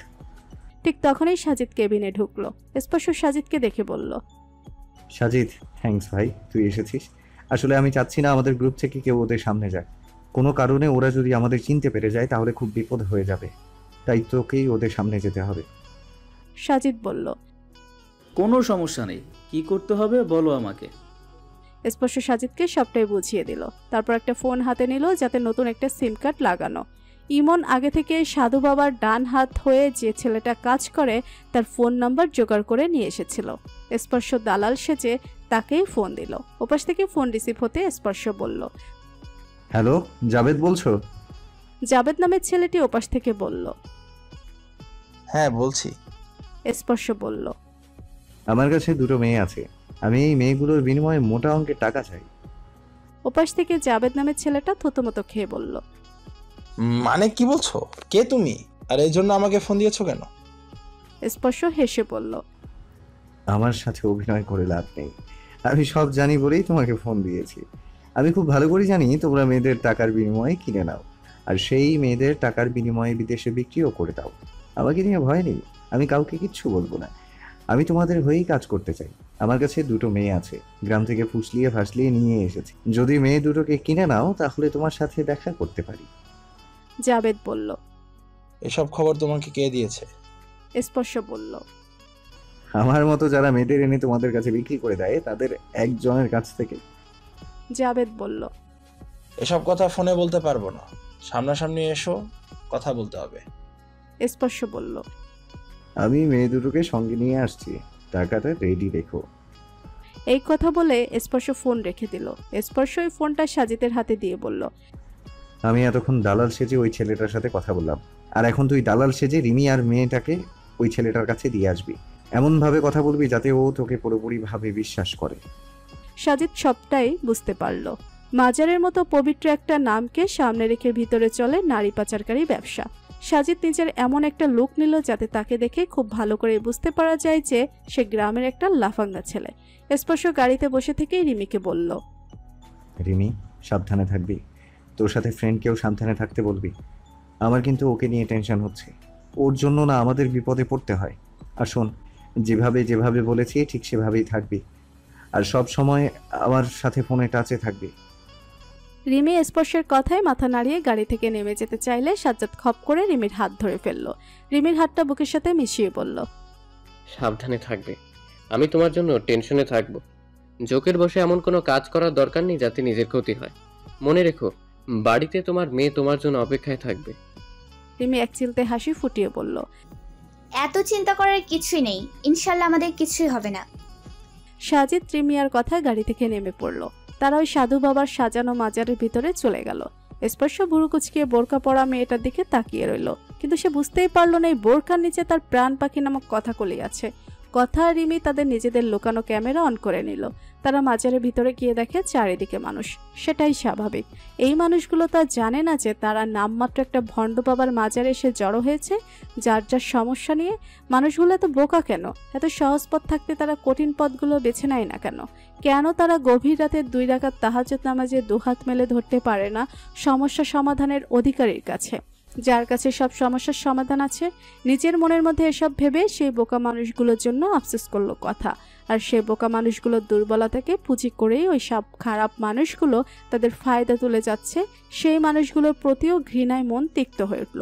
ঠিক তখনই সাজিদ কেবিনে ঢুকলো। স্পর্শ সাজিদকে দেখে বলল, সাজিদ, থ্যাঙ্কস ভাই, তুই এসেছিস। আসলে আমি চাচ্ছি না আমাদের গ্রুপ থেকে কেউ ওদের সামনে যায়। কোনো কারণে ওরা যদি আমাদের চিনতে পেরে যায় তাহলে খুব বিপদ হয়ে যাবে। তাই তোকেই ওদের সামনে যেতে হবে। সাজিদ বলল, কোনো সমস্যা নেই, কি করতে হবে বলো আমাকে। স্পর্শ সাজিদকে সবটাই বুঝিয়ে দিল। তারপর একটা ফোন হাতে নিল যাতে নতুন একটা সিম কার্ড লাগানো। ইমন আগে থেকে সাধু বাবার ডান হাত হয়ে যে ছেলেটা কাজ করে তার ফোন নাম্বার জোগাড় করে নিয়ে এসেছিল। স্পর্শ দালাল সেজে তাকেই ফোন দিল। ওপাশ থেকে ফোন রিসিভ হতে স্পর্শ বলল, হ্যালো, জাবেদ বলছো? জাবেদ নামের ছেলেটি ওপাশ থেকে বলল, হ্যাঁ বলছি। স্পর্শ বলল, আমার কাছে দুটো মেয়ে আছে। আমি এই মেয়েগুলোর বিনিময়ে মোটা অঙ্কের টাকা চাই। ওপাশ থেকে জাবেদ নামের ছেলেটা থতমত খেয়ে বলল, মানে কি বলছো? কে তুমি? আর এই জন্য আমাকে ফোন দিয়েছো কেন? স্পর্শ হেসে বলল, আমার সাথে অভিনয় করে লাভ নেই। আমি সব জানি বলেই তোমাকে ফোন দিয়েছি। আমি খুব ভালো করে জানি তোমরা মেয়েদের টাকার বিনিময়ে কিনে নাও, আর সেই মেয়েদের টাকার বিনিময়ে বিদেশে বিক্রিও করে দাও। আমাকে নিয়ে ভয় নেই, আমি কাউকে কিচ্ছু বলবো না। আমি তোমাদের হয়েই কাজ করতে চাই। আমার কাছে দুটো মেয়ে আছে, গ্রাম থেকে ফুসলিয়ে ফাসলিয়ে নিয়ে এসেছি। যদি মেয়ে দুটোকে কিনে নাও তাহলে তোমার সাথে দেখা করতে পারি। জাবেদ বলল, এসব খবর তোমাকে কে দিয়েছে? স্পর্শ বলল, আমার মতো যারা মেয়েদের এনে তোমাদের কাছে বিক্রি করে দেয় তাদের একজনের কাছ থেকে। জাবেদ বলল, এসব কথা ফোনে বলতে পারবো না, সামনাসামনি এসো, কথা বলতে হবে। স্পর্শ বলল, আমি মেয়ে দুটোকে সঙ্গে নিয়ে আসছি, টাকাটা রেডি রেখো। এই কথা বলে স্পর্শ ফোন রেখে দিল। স্পর্শ ওই ফোনটা সাজিদের হাতে দিয়ে বলল, আমি এতক্ষণ দালাল সেজে ওই ছেলেটার সাথে কথা বললাম, আর এখন তুই দালাল সেজে রিমি আর মেয়েটাকে ওই ছেলেটার কাছে দিয়ে আসবি। এমনভাবে কথা বলবি যাতে ও তোকে পুরোপুরিভাবে বিশ্বাস করে। সাজিদ সবটাই বুঝতে পারল। মাজারের মতো পবিত্র একটা নামকে সামনে রেখে ভিতরে চলে নারী পাচারকারী ব্যবসা। সাজিদ নিজের এমন একটা লুক নিল যাতে তাকে দেখে খুব ভালো করে বুঝতে পারা যায় যে সে গ্রামের একটা লাফাঙ্গা ছেলে। স্পর্শ গাড়িতে বসে থেকেই রিমিকে বলল, রিমি, সাবধানে থাকবি। তোর সাথে ফ্রেন্ডকেও সাবধানে থাকতে বলবি। আমার কিন্তু ওকে নিয়ে টেনশন হচ্ছে। ওর জন্য না আমাদের বিপদে পড়তে হয়। আর শোন, যেভাবে যেভাবে বলেছি ঠিক সেভাবেই থাকবি, আর সব সময় আমার সাথে ফোনে টাচে থাকবি। রিমি স্পর্শের কথায় মাথা নাড়িয়ে গাড়ি থেকে নেমে যেতে চাইলে সাজ্জাদ খপ করে রিমির হাত ধরে ফেলল। রিমির হাতটা বুকের সাথে মিশিয়ে বলল, সাবধানে থাকবে। আমি তোমার জন্য টেনশনে থাকবো। জোকের বসে এমন কোনো কাজ করার দরকার নেই যাতে নিজের ক্ষতি হয়। মনে রেখো, বাড়িতে তোমার মেয়ে তোমার জন্য অপেক্ষায় থাকবে। রিমি এক চিলতে হাসি ফুটিয়ে বলল, এত চিন্তা করার কিছুই নেই, ইনশাল্লাহ আমাদের কিছুই হবে না। সাজিদ রিমিয়ার কথায় গাড়ি থেকে নেমে পড়ল। তারা ওই সাধু বাবার সাজানো মাজারের ভিতরে চলে গেল। স্পর্শ ভুরু কুচকিয়ে বোরকা পরা মেয়েটার দিকে তাকিয়ে রইল, কিন্তু সে বুঝতেই পারল না এই বোরকার নিচে তার প্রাণ পাখি নামক কথাকলি আছে। কথা রিমি তাদের নিজেদের লুকানো ক্যামেরা অন করে নিল। তারা মাজারের ভিতরে গিয়ে দেখে চারিদিকে মানুষ। সেটাই স্বাভাবিক। এই মানুষগুলো তা জানে না যে তারা নামমাত্র একটা ভণ্ড বাবার মাজারে এসে জড়ো হয়েছে যার যার সমস্যা নিয়ে। মানুষগুলো এত বোকা কেন? এত সহজ পথ থাকতে তারা কঠিন পথগুলো বেছে নেয় না কেন? কেন তারা গভীর রাতে 2 রাকাত তাহাজ্জুদ নামাজে দুহাত মেলে ধরতে পারে না সমস্যা সমাধানের অধিকারীর কাছে, যার কাছে সব সমস্যার সমাধান আছে? নিজের মনের মধ্যে এসব ভেবে সেই বোকা মানুষগুলোর জন্য আফসোস করলো কথা। আর সেই বোকা মানুষগুলোর দুর্বলতাকে পুঁজি করেই ওই সব খারাপ মানুষগুলো তাদের ফায়দা তুলে যাচ্ছে। সেই মানুষগুলোর প্রতিও ঘৃণায় মন তিক্ত হয়ে উঠল।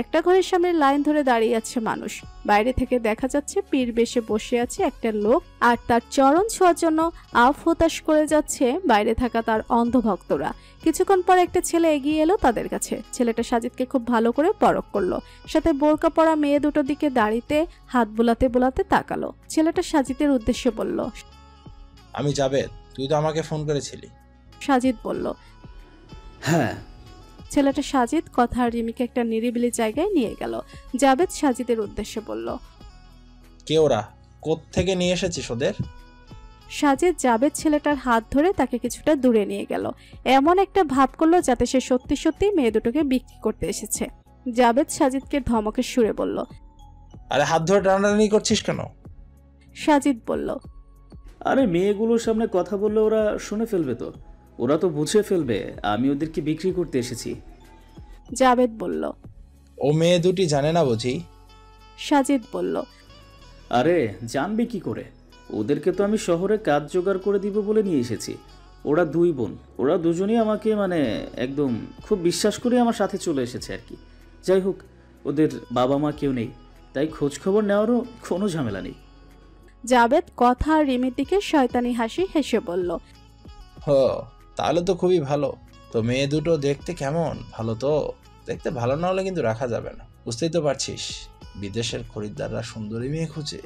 একটা ঘরের সামনে লাইন ধরে দাঁড়িয়ে আছে মানুষ। বাইরে থেকে দেখা যাচ্ছে পীর বেশে বসে আছে একটা লোক, আর তার চরণ ছোঁয়ার জন্য আফ হতাশ করে যাচ্ছে বাইরে থাকা তার অন্ধভক্তরা। কিছুক্ষণ পর একটা ছেলে এগিয়ে এলো তাদের কাছে। ছেলেটা সাজিদকে খুব ভালো করে পরখ করলো, সাথে বোরকা পরা মেয়ে দুটোর দিকে দাঁড়িয়ে হাত বোলাতে বোলাতে তাকালো। ছেলেটা সাজিদের উদ্দেশ্যে বলল, আমি জাবেদ, তুই তো আমাকে ফোন করেছিলি। সাজিদ বলল, হ্যাঁ। ছেলেটা সাজিদ কথা রিমিকে একটা নিরিবিলি জায়গায় নিয়ে গেল। জাবেদ সাজিদের উদ্দেশ্যে বলল, কে ওরা? কোত্থেকে নিয়ে এসেছিস ওদের? সাজিদ জাবেদ ছেলেটার হাত ধরে তাকে কিছুটা দূরে নিয়ে গেল। এমন একটা ভাব করলো যাতে সে সত্যি সত্যি মেয়ে দুটোকে বিক্রি করতে এসেছে। জাবেদ সাজিদকে ধমকের সুরে বলল, আরে হাত ধরে টানাটানি করছিস কেন? সাজিদ বলল, আরে মেয়েগুলোর সামনে কথা বললে ওরা শুনে ফেলবে, তো ওরা তো বুঝে ফেলবে আমি ওদেরকে বিক্রি করতে এসেছি। জাবেদ বলল, ও মেয়ে দুটি জানে না বুঝি? সাজিদ বলল, আরে জানবে কি করে, ওদেরকে তো আমি শহরে কাজ জোগাড় করে দিব বলে নিয়ে এসেছি। ওরা দুই বোন, ওরা দুজনেই আমাকে একদম খুব বিশ্বাস করে আমার সাথে চলে এসেছে আর কি। যাই হোক, ওদের বাবা মা কেউ নেই, তাই খোঁজ খবর নেওয়ারও কোনো ঝামেলা নেই। জাবেদ কথা রিমির দিকে শয়তানি হাসি হেসে বলল, তাহলে তো খুবই ভালো। তো মেয়ে দুটো দেখতে কেমন? ভালো তো? দেখতে ভালো না হলে কিন্তু রাখা যাবে না, বুঝতেই তো পারছিস বিদেশের খরিদ্দাররা সুন্দরী মেয়ে খুঁজে।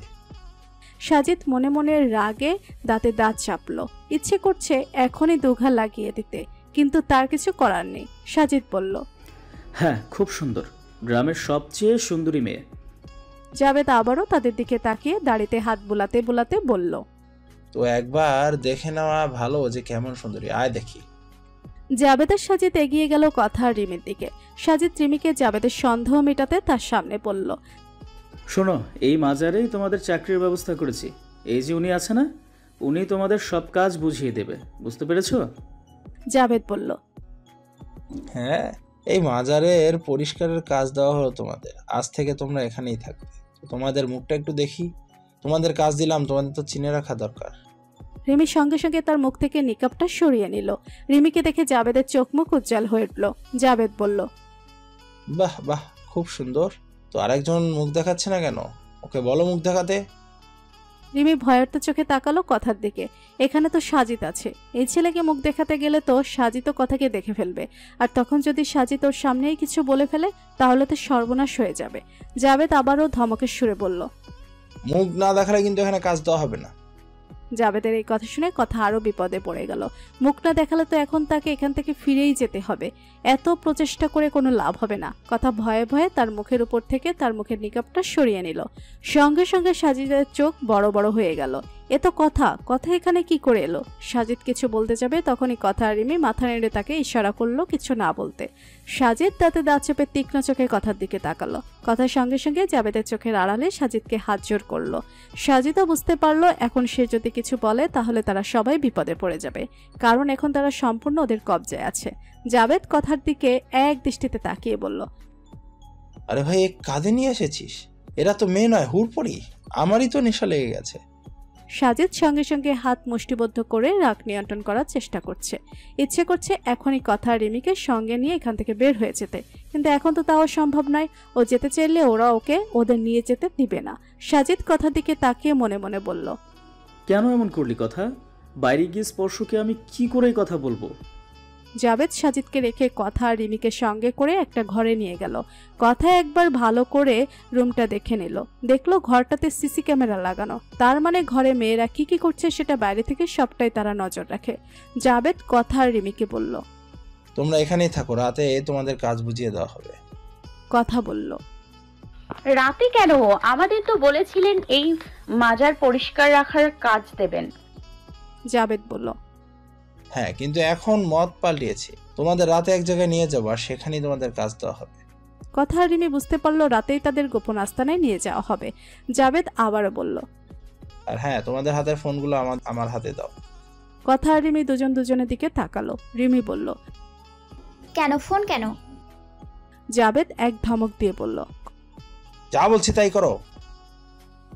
সাজিদ মনে মনে রাগে দাঁতে দাঁত চাপলো। ইচ্ছে করছে এখনই দুঘা লাগিয়ে দিতে, কিন্তু তার কিছু করার নেই। সাজিদ বলল, হ্যাঁ খুব সুন্দর, গ্রামের সবচেয়ে সুন্দরী মেয়ে। জাবেদ আবারও তাদের দিকে তাকিয়ে দাড়িতে হাত বোলাতে বোলাতে বলল, তো একবার দেখে নেওয়া ভালো যে কেমন সুন্দরী, আয় দেখি। জাবেদ আর সাজিদ এগিয়ে গেল কথা রিমির দিকে। সাজিদ রিমিকে জাবেদের সন্দেহ মেটাতে তার সামনে বলল, শোনো, এই মাজারেই তোমাদের চাকরির ব্যবস্থা করেছি। এই যে উনি আছে না, উনি তোমাদের সব কাজ বুঝিয়ে দেবে, বুঝতে পেরেছো? জাবেদ বলল, হ্যাঁ, এই মাজারের পরিষ্কারের কাজ দেওয়া হলো তোমাদের, আজ থেকে তোমরা এখানেই থাকবে। তোমাদের মুখটা একটু দেখি, তোমাদের কাজ দিলাম, তোমাদের তো চিনে রাখা দরকার। রিমি সঙ্গে সঙ্গে তার মুখ থেকে নিকাবটা সরিয়ে নিল। রিমিকে দেখে জাবেদের চোখ মুখ উজ্জ্বল হয়ে উঠল। জাবেদ বলল, বাহ বাহ, খুব সুন্দর। তো আরেকজন মুখ দেখাচ্ছে না কেন? ওকে বলো মুখ দেখাতে। রিমি ভয়ার্ত চোখে তাকালো কথার দিকে। এখানে তো সাজিদ আছে, এই ছেলেকে মুখ দেখাতে গেলে তো সাজিদ কথাকে দেখে ফেলবে, আর তখন যদি সাজিদ ওর সামনেই কিছু বলে ফেলে তাহলে তো সর্বনাশ হয়ে যাবে। জাবেদ আবারও ধমকের সুরে বলল, মুখ না দেখালে কিন্তু এখানে কাজ দেওয়া হবে না। জাবেদের এই কথা শুনে কথা আরো বিপদে পড়ে গেল। মুখ না দেখালে তো এখন তাকে এখান থেকে ফিরেই যেতে হবে। এত প্রচেষ্টা করে কোনো লাভ হবে না। কথা ভয়ে ভয়ে তার মুখের উপর থেকে তার মুখের নিকাবটা সরিয়ে নিল। সঙ্গে সঙ্গে সাজিদের চোখ বড় বড় হয়ে গেল। এ তো কথা এখানে কি করে এলো? সাজিদ কিছু বলতে যাবে তখনই কথা রিমি মাথা নেড়ে তাকে ইশারা করলো কিছু না বলতে। সাজিদ তাতে দাঁত চেপে তীক্ষ্ণ চোখে কথার দিকে তাকালো। কথার সঙ্গে সঙ্গে জাবেদের চোখের আড়ালে সাজিদকে হাত জোর করলো। সাজিদও বুঝতে পারলো এখন সে যদি কিছু বলে তাহলে তারা সবাই বিপদে পড়ে যাবে, কারণ এখন তারা সম্পূর্ণ ওদের কবজায় আছে। জাবেদ কথার দিকে এক দৃষ্টিতে তাকিয়ে বলল, আরে ভাই, এ কাঁধে নিয়ে এসেছিস? এরা তো মেয়ে নয়, হুড়পড়ি। আমারই তো নেশা লেগে গেছে। সাজিদ সঙ্গে সঙ্গে হাত মুষ্টিবদ্ধ করে রাগ নিয়ন্ত্রণ করার চেষ্টা করছে। ইচ্ছে করছে এখনই কথা রিমিকে সঙ্গে নিয়ে এখান থেকে বের হয়ে যেতে, কিন্তু এখন তো তাও সম্ভব নয়। ও যেতে চাইলে ওরা ওকে ওদের নিয়ে যেতে দিবে না। সাজিদ কথার দিকে তাকিয়ে মনে মনে বলল, কেন এমন করলি কথা? বাইরে গিয়ে স্পর্শকে আমি কি করে কথা বলবো? জাবেদ সাজিদকে রেখে কথা রিমিকে সঙ্গে করে একটা ঘরে নিয়ে গেল। কথা একবার ভালো করে রুমটা দেখে নিল। দেখলো ঘরটাতে সিসি ক্যামেরা লাগানো, তার মানে ঘরে মেয়েরা কি কি করছে সেটা বাইরে থেকে সবটাই তারা নজর রাখে। জাবেদ কথা রিমিকে বলল, তোমরা এখানেই থাকো, রাতে তোমাদের কাজ বুঝিয়ে দেওয়া হবে। কথা বলল, রাতে কেন? আমাদের তো বলেছিলেন এই মাজার পরিষ্কার রাখার কাজ দেবেন। জাবেদ বলল, হ্যাঁ, কিন্তু এখন মত পাল্টিয়েছে, তোমাদের রাতে এক জায়গায় নিয়ে যাবো আর সেখানেই তোমাদের কাজ দেওয়া হবে। কথা রিমি বুঝতে পারলো রাতেই তাদের গোপন আস্তানায় নিয়ে যাওয়া হবে। জাবেদ আবারও বলল, আর হ্যাঁ, তোমাদের হাতের ফোনগুলো আমার হাতে দাও। কথা রিমি দুজনের দিকে তাকালো। রিমি বলল, কেন ফোন কেন? জাবেদ এক ধমক দিয়ে বলল, যা বলছি তাই করো।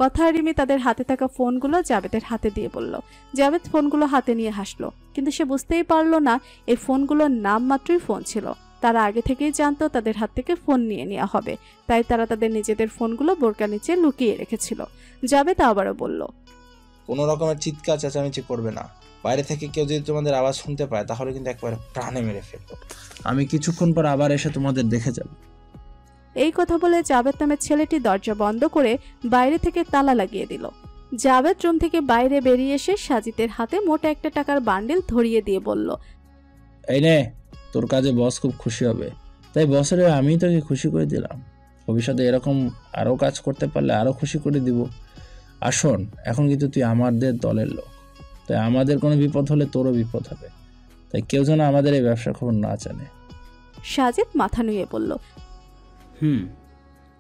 কথা আর রিমি তাদের হাতে থাকা ফোনগুলো জাবেদের হাতে দিয়ে বলল। জাবেদ ফোনগুলো হাতে নিয়ে হাসলো, কিন্তু সে বুঝতেই পারলো না এই ফোনগুলোর নাম মাত্রই ফোন ছিল। তারা আগে থেকেই জানতো তাদের হাত থেকে ফোন নিয়ে নেওয়া হবে, তাই তারা তাদের নিজেদের ফোনগুলো বোরকার নিচে লুকিয়ে রেখেছিল। জাবেদ আবারও বলল, কোনো রকমের চিৎকার চেঁচামেচি করবে না। বাইরে থেকে কেউ যদি তোমাদের আওয়াজ শুনতে পায় তাহলে কিন্তু একবারে প্রাণে মেরে ফেলবো। আমি কিছুক্ষণ পর আবার এসে তোমাদের দেখে যাব। এই কথা বলে জাবেদ নামের ছেলেটি দরজা বন্ধ করে বাইরে থেকে তালা লাগিয়ে দিল। জাবেদ রুম থেকে বাইরে বেরিয়ে এসে সাজিদের হাতে মোটা একটা টাকার বান্ডিল ধরিয়ে দিয়ে বলল, এই নে, তোর কাজে বস খুব খুশি হবে, তাই বসের আমি তোকে খুশি করে দিলাম। ভবিষ্যতে এরকম আরও কাজ করতে পারলে আরও খুশি করে দিব। আর শোন, এখন কিন্তু তুই আমাদের দলের লোক, তাই আমাদের কোনো বিপদ হলে তোরও বিপদ হবে, তাই কেউ যেন আমাদের এই ব্যবসার খবর না জানে। সাজিদ মাথা নুয়ে বলল,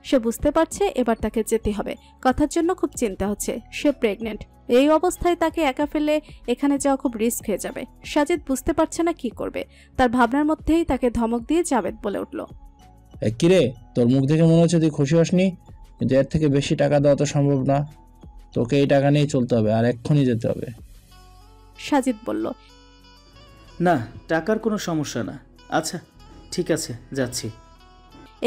সে বুঝতে পারছে এবার তাকে যেতে হবে। কথার জন্য খুব চিন্তা হচ্ছে, সে প্রেগনেন্ট। এই অবস্থায় তাকে একা ফেলে এখানে যাওয়া খুব রিস্ক হয়ে যাবে। সাজিদ বুঝতে পারছে না কি করবে। তার ভাবনার মধ্যেই তাকে ধমক দিয়ে জাবেদ বলে উঠল, কিরে, তোর মুখ দেখে মনে হচ্ছে তুই খুশি হসনি, কিন্তু এর থেকে বেশি টাকা দেওয়া তো সম্ভব না। তোকে এই টাকা নিয়ে চলতে হবে, আর এক্ষুনি যেতে হবে। সাজিদ বলল, না, টাকার কোনো সমস্যা না। আচ্ছা ঠিক আছে, যাচ্ছি।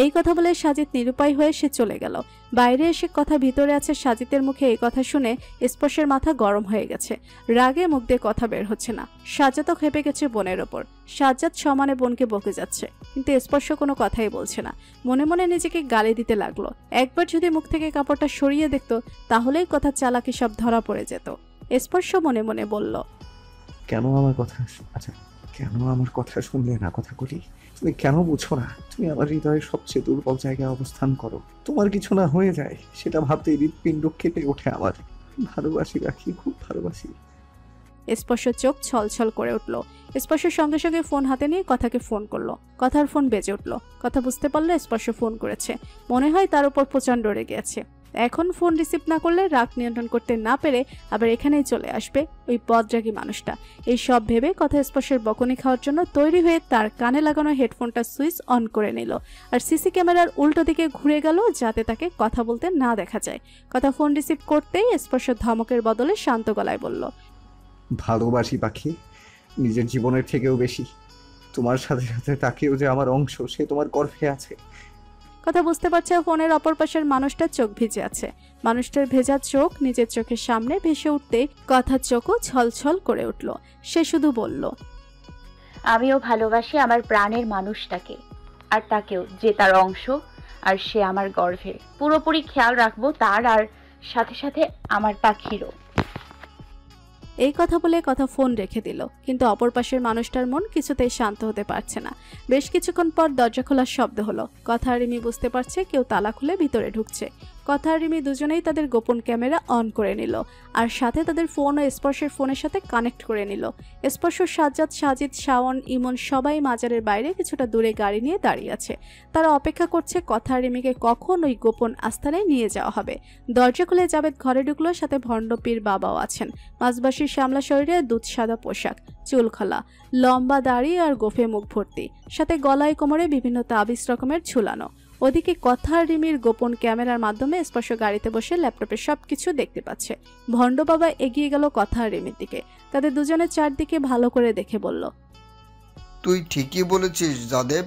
এই কথা বলে সাজিদ নিরুপায় হয়ে সে চলে গেল। বাইরে এসে কথা ভিতরে আছে। সাজিদের মুখে এই কথা শুনে স্পর্শের মাথা গরম হয়ে গেছে। রাগে মুখ দিয়ে কথা বের হচ্ছে না। সাজ্জাদও খেপে গেছে বোনের ওপর। সাজ্জাদ সমানে বোনকে বকে যাচ্ছে, কিন্তু স্পর্শ কোনো কথাই বলছে না। মনে মনে নিজেকে গালি দিতে লাগলো। একবার যদি মুখ থেকে কাপড়টা সরিয়ে দেখত তাহলেই কথা চালাকি সব ধরা পড়ে যেত। স্পর্শ মনে মনে বলল, কেন আমার কথা শুনলে না? কথাগুলি তুমি কেন বুঝো না? তুমি আমার হৃদয়ের সবচেয়ে দুর্বল জায়গায় অবস্থান করো। তোমার কিছু না হয়ে যায় সেটা ভাবতে হৃৎপিণ্ড কেঁপে ওঠে আমার। ভালোবাসি রাখি, খুব ভালোবাসি। স্পর্শ চোখ ছলছল করে উঠল। স্পর্শ সঙ্গে সঙ্গে ফোন হাতে নিয়ে কথাকে ফোন করলো। কথার ফোন বেজে উঠল। কথা বুঝতে পারলো স্পর্শ ফোন করেছে। মনে হয় তার উপর প্রচণ্ড রেগে আছে। এখন ফোন রিসিভ না করলে রাগ নিয়ন্ত্রণ করতে না পেরে আবার এখানেই চলে আসবে ওই বদরাগী মানুষটা। এই সব ভেবে কথা স্পর্শের বকুনি খাওয়ার জন্য তৈরি হয়ে তার কানে লাগানো হেডফোনটা সুইচ অন করে নিল, আর সিসি ক্যামেরার উল্টো দিকে ঘুরে গেল যাতে তাকে কথা বলতে না দেখা যায়। কথা ফোন রিসিভ করতেই স্পর্শ ধমকের বদলে শান্ত গলায় বলল, ভালোবাসি পাখি, নিজের জীবনের থেকেও বেশি। তোমার সাথে সাথে তাকেও যে আমার অংশ, সে তোমার গর্ভে আছে। কথা বুঝতে পারছে ফোনের অপর পাশের মানুষটার চোখ ভিজে আছে। মানুষটার ভেজা চোখ নিজের চোখের সামনে ভেসে উঠতেই কথার চোখও ছলছল করে উঠল। সে শুধু বলল, আমিও ভালোবাসি আমার প্রাণের মানুষটাকে, আর তাকেও যে তার অংশ, আর সে আমার গর্ভে। পুরোপুরি খেয়াল রাখবো তার, আর সাথে সাথে আমার পাখিরও। এই কথা বলে কথা ফোন রেখে দিল, কিন্তু অপর পাশের মানুষটার মন কিছুতেই শান্ত হতে পারছে না। বেশ কিছুক্ষণ পর দরজা খোলার শব্দ হলো। কথা আর রিমি বুঝতে পারছে কেউ তালা খুলে ভিতরে ঢুকছে। কথা আর রিমি দুজনেই তাদের গোপন ক্যামেরা অন করে নিল, আর সাথে তাদের ফোন ও স্পর্শের ফোনের সাথে কানেক্ট করে নিল। স্পর্শ, সাজ্জাদ, সাজিদ, শাওন, ইমন সবাই মাজারের বাইরে কিছুটা দূরে গাড়ি নিয়ে দাঁড়িয়ে আছে। তারা অপেক্ষা করছে কথা আর রিমিকে কখন ওই গোপন আস্থানায় নিয়ে যাওয়া হবে। দরজা খুলে জাবেদ ঘরে ঢুকলো। সাথে ভণ্ডপীর বাবাও আছেন। মাঝবাসীর শ্যামলা শরীরে দুধ সাদা পোশাক, চুল খোলা, লম্বা দাড়ি আর গোফে মুখ ভর্তি, সাথে গলায় কোমরে বিভিন্ন তাবিজ রকমের ঝুলানো। ওদিকে কথা আর রিমির গোপন ক্যামেরার মাধ্যমে স্পর্শ গাড়িতে বসে ল্যাপটপে সবকিছু দেখতে পাচ্ছে। ভণ্ড বাবা এগিয়ে গেল কথা আর রিমির দিকে। তাদের দুজনের চারদিকে ভালো করে দেখে বলল, তুই ঠিকই বলেছিস যাদেব,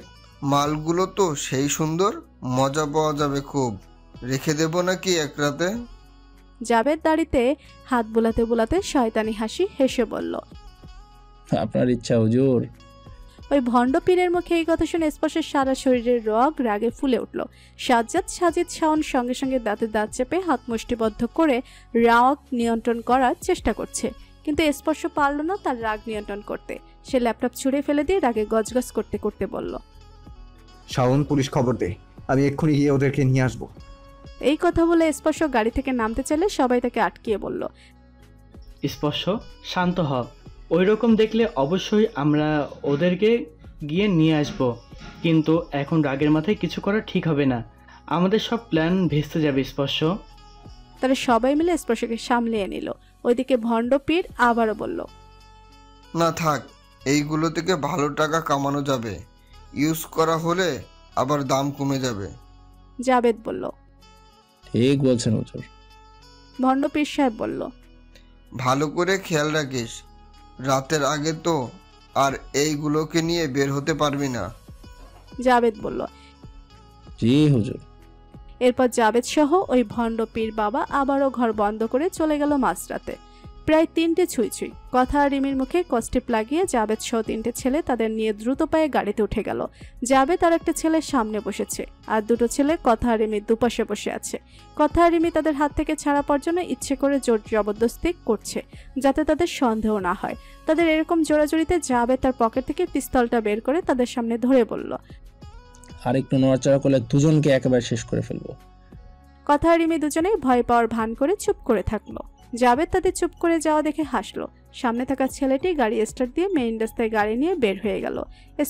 মালগুলো তো সেই সুন্দর, মজা পাওয়া যাবে খুব। রেখে দেব নাকি এক রাতে? জাবেদ দাড়িতে হাত বুলাতে বুলাতে শয়তানি হাসি হেসে বলল, আপনার ইচ্ছা হুজুর। ওই ভণ্ড পীরের মুখে এই কথা শুনে স্পর্শের সারা শরীরের রগ রাগে ফুলে উঠল। সাজ্জাদ, সাজিদ, শাওন সঙ্গে সঙ্গে দাঁতে দাঁত চেপে হাত মুষ্টিবদ্ধ করে রাগ নিয়ন্ত্রণ করার চেষ্টা করছে, কিন্তু স্পর্শ পারল না তার রাগ নিয়ন্ত্রণ করতে। সে ল্যাপটপ ছুঁড়ে ফেলে দিয়ে রাগে গজগজ করতে করতে বলল, শাওন, পুলিশ খবর দে, আমি এক্ষুনি গিয়ে ওদেরকে নিয়ে আসবো। এই কথা বলে স্পর্শ গাড়ি থেকে নামতে চাইলে সবাই তাকে আটকিয়ে বলল, স্পর্শ, শান্ত হ। ওই রকম দেখলে অবশ্যই আমরা ওদেরকে গিয়ে নিয়ে আসব, কিন্তু এখন রাগের মাথায় কিছু করা ঠিক হবে না। আমাদের সব প্ল্যান ভেস্তে যাবে স্পর্শ। তারা সবাই মিলে স্পর্শকে সামলিয়ে নিল। ওইদিকে ভণ্ড পীর আবারও বলল, না থাক, এইগুলো থেকে ভালো টাকা কামানো যাবে। ইউজ করা হলে আবার দাম কমে যাবে। জাবেদ বলল, ঠিক বলছেন হুজুর। ভণ্ড পীর সাহেব বলল, ভালো করে খেয়াল রাখিস, রাতের আগে তো আর এইগুলোকে নিয়ে বের হতে পারবি না। জাবেদ বলল, জি হুজুর। এরপর জাবেদ সহ ওই ভণ্ড পীর বাবা আবারও ঘর বন্ধ করে চলে গেল মাঝরাতে। প্রায় 3টে ছুঁই। কথা আর রিমির মুখে কস্টিপ লাগিয়ে জাবেদ সহ 3টে ছেলে তাদের নিয়ে দ্রুত পায়ে গাড়িতে উঠে গেল। জাবেদ আর একটা ছেলে সামনে বসেছে, আর 2টো ছেলে কথা আর রিমির দুপাশে বসে আছে। কথা আর রিমি তাদের হাত থেকে ছাড়া পাওয়ার জন্য ইচ্ছে করে জোর জবরদস্তি করছে, যাতে তাদের সন্দেহ না হয়। তাদের এরকম জোরাজোরিতে জাবেদ তার পকেট থেকে পিস্তলটা বের করে তাদের সামনে ধরে বলল, আর একটু নড়াচড়া করলে দুজনকে একেবারে শেষ করে ফেলবো। কথা আর রিমি দুজনেই ভয় পাওয়ার ভান করে চুপ করে থাকলো। জাবেদ তাদের চুপ করে যাওয়া দেখে হাসলো। সামনে থাকা ছেলেটি গাড়ি স্টার্ট দিয়ে মেইন রাস্তায় গাড়ি নিয়ে বের হয়ে গেল।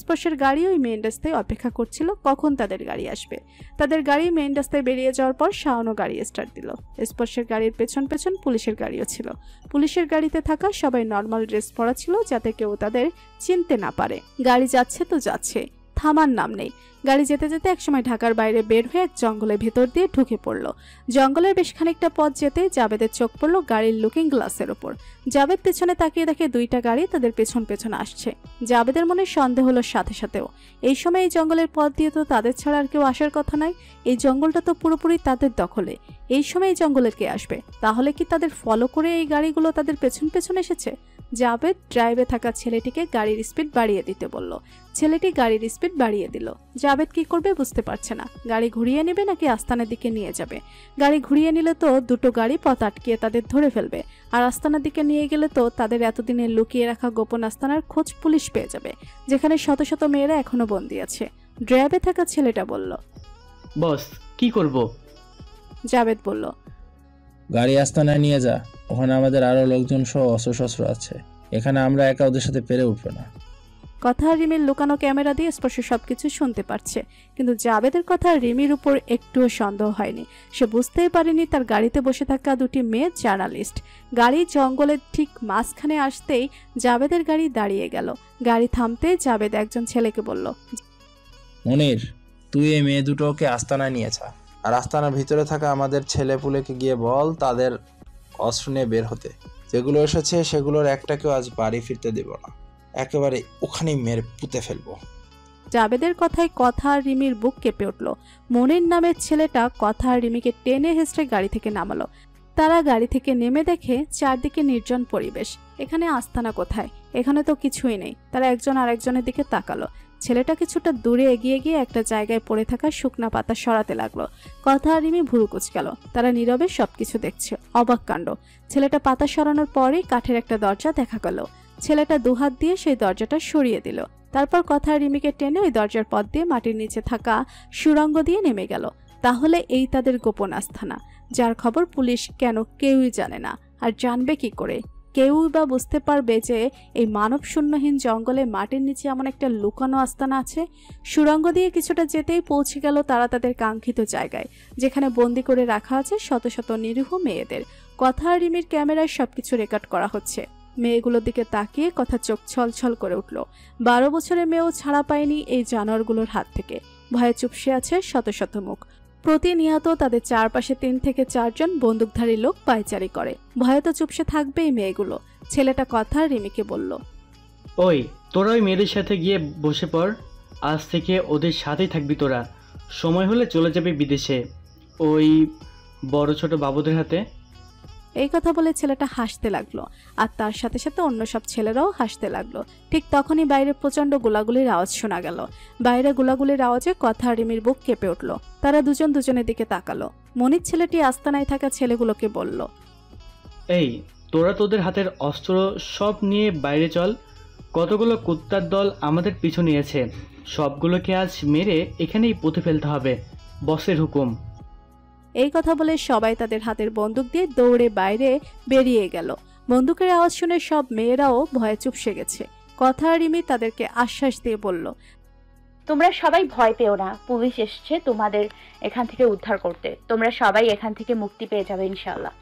স্পর্শের গাড়ি ওই মেইন রাস্তায় অপেক্ষা করছিল কখন তাদের গাড়ি আসবে। তাদের গাড়ি মেইন রাস্তায় বেরিয়ে যাওয়ার পর শাওনও গাড়ি স্টার্ট দিল। স্পর্শের গাড়ির পেছন পেছন পুলিশের গাড়িও ছিল। পুলিশের গাড়িতে থাকা সবাই নর্মাল ড্রেস পরা ছিল, যাতে কেউ তাদের চিনতে না পারে। গাড়ি যাচ্ছে তো যাচ্ছে, থামার নাম নেই। গাড়ি যেতে যেতে একসময় ঢাকার বাইরে বের হয়ে এক জঙ্গলের ভেতর দিয়ে ঢুকে পড়ল। জঙ্গলের বেশ খানিকটা পথ যেতে জাবেদের চোখ পড়ল গাড়ির লুকিং গ্লাসের ওপর। জাবেদ পেছনে তাকিয়ে দেখে 2টা গাড়ি তাদের পেছন পেছন আসছে। জাবেদের মনে সন্দেহ হলো সাথে সাথেও। এই সময় এই জঙ্গলের পথ দিয়ে তো তাদের ছাড়া আর কেউ আসার কথা নয়। এই জঙ্গলটা তো পুরোপুরি তাদের দখলে। এই সময় এই জঙ্গলে কে আসবে? তাহলে কি তাদের ফলো করে এই গাড়িগুলো তাদের পেছন পেছন এসেছে? জাবেদ ড্রাইভে থাকা ছেলেটিকে গাড়ির স্পিড বাড়িয়ে দিতে বলল। ছেলেটি গাড়ির স্পিড বাড়িয়ে দিল। জাবেদ কি করবে বুঝতে পারছে না। গাড়ি ঘুরিয়ে নেবে নাকি আস্তানার দিকে নিয়ে যাবে? গাড়ি ঘুরিয়ে নিলে তো 2টো গাড়ি পথ আটকিয়ে তাদের ধরে ফেলবে, আর আস্তানার দিকে নিয়ে গেলে তো তাদের এতদিনে লুকিয়ে রাখা গোপন আস্তানার খোঁজ পুলিশ পেয়ে যাবে, যেখানে শত শত মেয়েরা এখনো বন্দী আছে। ড্রাইভে থাকা ছেলেটা বলল, বস কি করব? জাবেদ বলল, গাড়ি আস্তানায় নিয়ে যা, ওখানে আমাদের আরো লোকজন সহ অস্ত্রশস্ত্র আছে। এখানে আমরা একা ওদের সাথে পেরে উঠবো না। কথা রিমির লুকানো ক্যামেরা দিয়ে স্পর্শ সবকিছু শুনতে পারছে, কিন্তু জাবেদের কথা রিমির উপর একটুও সন্দেহ হয়নি। সে বুঝতেই পারেনি তার গাড়িতে বসে থাকা 2টি মেয়ে জার্নালিস্ট। গাড়ি জঙ্গলের ঠিক মাঝখানে আসতেই জাবেদের গাড়ি দাঁড়িয়ে গেল। গাড়ি থামতে জাবেদ একজন ছেলেকে বলল, মনির, তুই এই মেয়ে দুটোকে আস্তানায় নিয়ে যা, আর আস্তানার ভিতরে থাকা আমাদের ছেলেপুলেকে গিয়ে বল তাদের অস্ত্র নিয়ে বের হতে। যেগুলো এসেছে সেগুলোর একটাকেও আজ বাড়ি ফিরতে দেব না, একেবারে ওখানেই মেরে পুঁতে ফেলবো। জাবেদের কথায় কথা আর রিমির বুক কেঁপে উঠল। মনির নামের ছেলেটা কথা আর রিমিকে টেনে হেসড়ে গাড়ি থেকে নামালো। তারা গাড়ি থেকে নেমে দেখে চারদিকে নির্জন পরিবেশ। এখানে আস্তানা কোথায়? এখানে তো কিছুই নেই। তারা একজন আরেকজনের দিকে তাকালো। ছেলেটা কিছুটা দূরে এগিয়ে গিয়ে একটা জায়গায় পড়ে থাকা শুকনা পাতা সরাতে লাগলো। কথা আর রিমি ভুরু কুঁচকাল। তারা নীরবে সবকিছু দেখছে। অবাক কাণ্ড। ছেলেটা পাতা সরানোর পরেই কাঠের একটা দরজা দেখা গেল। ছেলেটা 2 হাত দিয়ে সেই দরজাটা সরিয়ে দিল। তারপর কথা রিমিকে টেনে ওই দরজার পথ দিয়ে মাটির নিচে থাকা সুড়ঙ্গ দিয়ে নেমে গেল। তাহলে এই তাদের গোপন আস্তানা, যার খবর পুলিশ কেন কেউই জানে না। আর জানবে কি করে? কেউই বা বুঝতে পারবে যে এই মানব শূন্যহীন জঙ্গলে মাটির নিচে এমন একটা লুকানো আস্তানা আছে? সুড়ঙ্গ দিয়ে কিছুটা যেতেই পৌঁছে গেল তারা তাদের কাঙ্ক্ষিত জায়গায়, যেখানে বন্দি করে রাখা আছে শত শত নিরীহ মেয়েদের। কথা আর রিমির ক্যামেরায় সবকিছু রেকর্ড করা হচ্ছে। মেয়েগুলোর দিকে তাকিয়ে কথা চোখ ছলছল করে উঠল। 12 বছরের মেয়েও ছাড়া পায়নি এই জানোয়ারগুলোর হাত থেকে। ভয়ে চুপসে আছে শত শত মুখ। প্রতিনিয়ত তাদের চারপাশে 3 থেকে 4 জন বন্দুকধারী লোক পায়চারি করে। ভয়ে তো চুপসে থাকবে এই মেয়েগুলো। ছেলেটা কথা রিমিকে বলল, ওই তোরা ওই মেয়েদের সাথে গিয়ে বসে পড়। আজ থেকে ওদের সাথেই থাকবি তোরা। সময় হলে চলে যাবে বিদেশে, ওই বড় ছোট বাবুদের হাতে। এই কথা বলে ছেলেটা হাসতে লাগলো, আর তার সাথে সাথে অন্য সব ছেলেরাও হাসতে লাগলো। ঠিক তখনই বাইরে প্রচন্ড গোলাগুলির আওয়াজ শোনা গেল। বাইরে গোলাগুলির আওয়াজে কথা রিমির বুক কেঁপে উঠল। তারা দুজন দুজনের দিকে তাকালো। মনির ছেলেটি আস্তানায় থাকা ছেলেগুলোকে বলল, এই তোরা তোদের হাতের অস্ত্র সব নিয়ে বাইরে চল। কতগুলো কুত্তার দল আমাদের পিছু নিয়েছে, সবগুলোকে আজ মেরে এখানেই পুঁতে ফেলতে হবে। বসের হুকুম। এই কথা বলে সবাই তাদের হাতের বন্দুক দিয়ে দৌড়ে বাইরে বেরিয়ে গেল। বন্দুকের আওয়াজ শুনে সব মেয়েরাও ভয়ে চুপসে গেছে। কথা রিমি তাদেরকে আশ্বাস দিয়ে বলল, তোমরা সবাই ভয় পেও না, পুলিশ এসছে তোমাদের এখান থেকে উদ্ধার করতে। তোমরা সবাই এখান থেকে মুক্তি পেয়ে যাবে ইনশাআল্লাহ।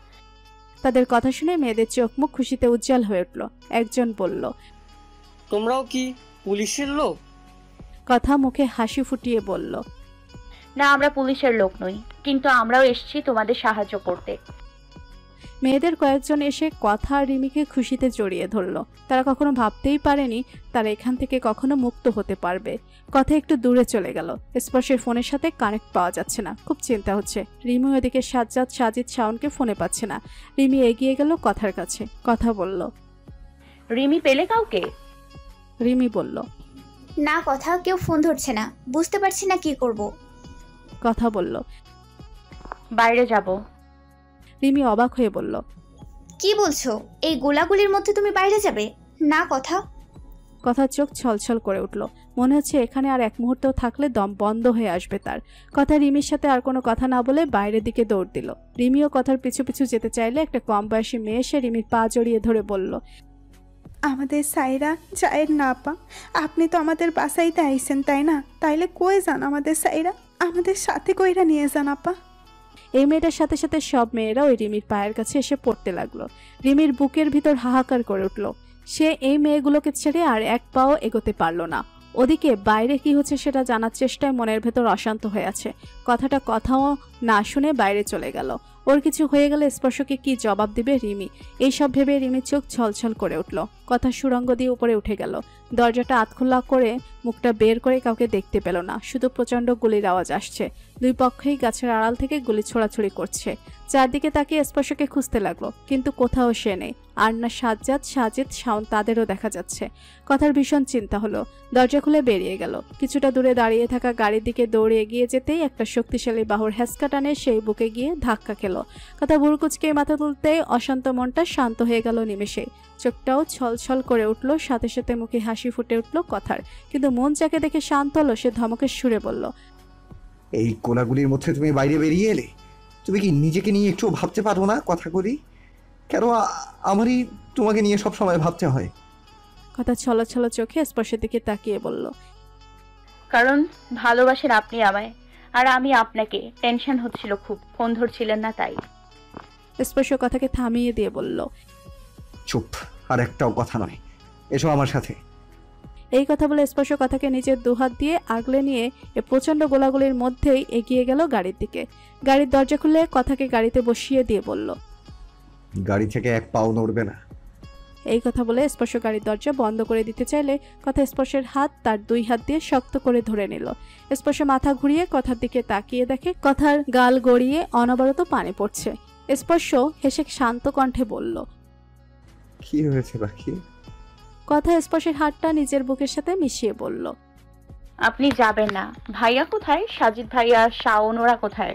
তাদের কথা শুনে মেয়েদের চোখ মুখ খুশিতে উজ্জ্বল হয়ে উঠল। একজন বলল, তোমরাও কি পুলিশের লোক? কথা মুখে হাসি ফুটিয়ে বলল, না, আমরা পুলিশের লোক নই, কিন্তু আমরাও এসেছি তোমাদের সাহায্য করতে। মেয়েদের কয়েকজন এসে কথা আর রিমিকে খুশিতে জড়িয়ে ধরল। তারা কখনো ভাবতেই পারেনি তারা এখান থেকে কখনো মুক্ত হতে পারবে। কথা একটু দূরে চলে গেল। স্পর্শের ফোনের সাথে কানেক্ট পাওয়া যাচ্ছে না, খুব চিন্তা হচ্ছে। রিমি ওদিকে সাজ্জাদ, সাজিদ, শাওনকে ফোনে পাচ্ছে না। রিমি এগিয়ে গেল কথার কাছে, কথা বলল। রিমি পেলে কাউকে? রিমি বলল, না, কথা কেউ ফোন ধরছে না, বুঝতে পারছি না কি করব। কথা বলল, বাইরে যাব। রিমি অবাক হয়ে বলল, কি বলছো? এই গোলাগুলির মধ্যে তুমি বাইরে যাবে? না কথা। কথার চোখ ছলছল করে উঠল। মনে হচ্ছে এখানে আর এক মুহূর্তেও থাকলে দম বন্ধ হয়ে আসবে তার। কথা রিমির সাথে আর কোনো কথা না বলে বাইরের দিকে দৌড় দিল। রিমিও কথার পিছু পিছু যেতে চাইলে একটা কম বয়সী মেয়ে এসে রিমির পা জড়িয়ে ধরে বলল, আমাদের সাইরা যায়ের না আপা, আপনি তো আমাদের বাসাইতে আইসেন তাই না? তাইলে কই যান আমাদের সাইরা? আমাদের সাথে কইরা নিয়ে যান আপা। এই মেয়েটার সাথে সাথে সব মেয়েরা ওই রিমির পায়ের কাছে এসে পড়তে লাগলো। রিমির বুকের ভিতর হাহাকার করে উঠল। সে এই মেয়েগুলোকে ছেড়ে আর এক পাও এগোতে পারল না। ওদিকে বাইরে কি হচ্ছে সেটা জানার চেষ্টায় মনের ভেতর অশান্ত হয়ে আছে। কথাও না শুনে বাইরে চলে গেল। ওর কিছু হয়ে গেলে স্পর্শকে কি জবাব দিবে রিমি, এইসব ভেবে রিমির চোখ ছলছল করে উঠল। কথা সুড়ঙ্গ দিয়ে উপরে উঠে গেল। দরজাটা আধখোলা করে মুখটা বের করে কাউকে দেখতে পেল না, শুধু প্রচণ্ড গুলির আওয়াজ আসছে। দুই পক্ষেই গাছের আড়াল থেকে গুলি ছোড়াছুড়ি করছে। চারদিকে তাকিয়ে স্পর্শকে খুঁজতে লাগলো, কিন্তু কোথাও সে নেই। আর না সাজ্জাদ, সাজিদ, শাওন তাদেরও দেখা যাচ্ছে। কথার ভীষণ চিন্তা হলো। দরজা খুলে বেরিয়ে গেল। কিছুটা দূরে দাঁড়িয়ে থাকা গাড়ির দিকে দৌড়ে এগিয়ে যেতেই একটা শক্তিশালী বাহুর হ্যাঁচকা টানে সেই বুকে গিয়ে ধাক্কা খেল। কথা বুড়কুচকে মাথা তুলতে অশান্ত মনটা শান্ত হয়ে গেল নিমেষে। চোখটাও ছলছল করে উঠল, সাথে সাথে মুখে হাসি ফুটে উঠল কথার। কিন্তু মন যাকে দেখে শান্ত হলো সে ধমকের সুরে বলল, এই কোলাগুলির মধ্যে তুমি বাইরে বেরিয়ে এলে? তুমি কি নিজেকে নিয়ে একটু ভাবতে পারো না? কথা করি কেন আমারই তোমাকে নিয়ে সব সময় ভাবতে হয়? কথা ছলছল চোখে স্পর্শের দিকে তাকিয়ে বলল, কারণ ভালোবাসেন আপনি আমায়, আর আমি আপনাকে। টেনশন হচ্ছিল খুব, ফোন ধরছিলেন না তাই। স্পর্শ কথাকে থামিয়ে দিয়ে বলল, চুপ, আর একটাও কথা নয়, এসো আমার সাথে। এই কথা বলে স্পর্শ কথাকে নিজের দুহাত দিয়ে আগলে নিয়ে এ প্রচন্ড গোলাগুলির মধ্যেই এগিয়ে গেল গাড়ির দিকে। গাড়ির দরজা খুলে কথাকে গাড়িতে বসিয়ে দিয়ে বলল, গাড়ি থেকে এক পাও নড়বে না। এই কথা বলে স্পর্শ গাড়ির দরজা বন্ধ করে দিতে চাইলে কথা স্পর্শের হাত তার দুই হাত দিয়ে শক্ত করে ধরে নিল। স্পর্শ মাথা ঘুরিয়ে কথার দিকে তাকিয়ে দেখে কথার গাল গড়িয়ে অনবরত পানি পড়ছে। স্পর্শ হেসে শান্ত কণ্ঠে বলল, কি হয়েছে বাকি? কথা স্পর্শের হাতটা নিজের বুকের সাথে মিশিয়ে বলল, আপনি যাবেন না। ভাইয়া কোথায়? সাজিদ ভাইয়া, শাওন, ওরা কোথায়?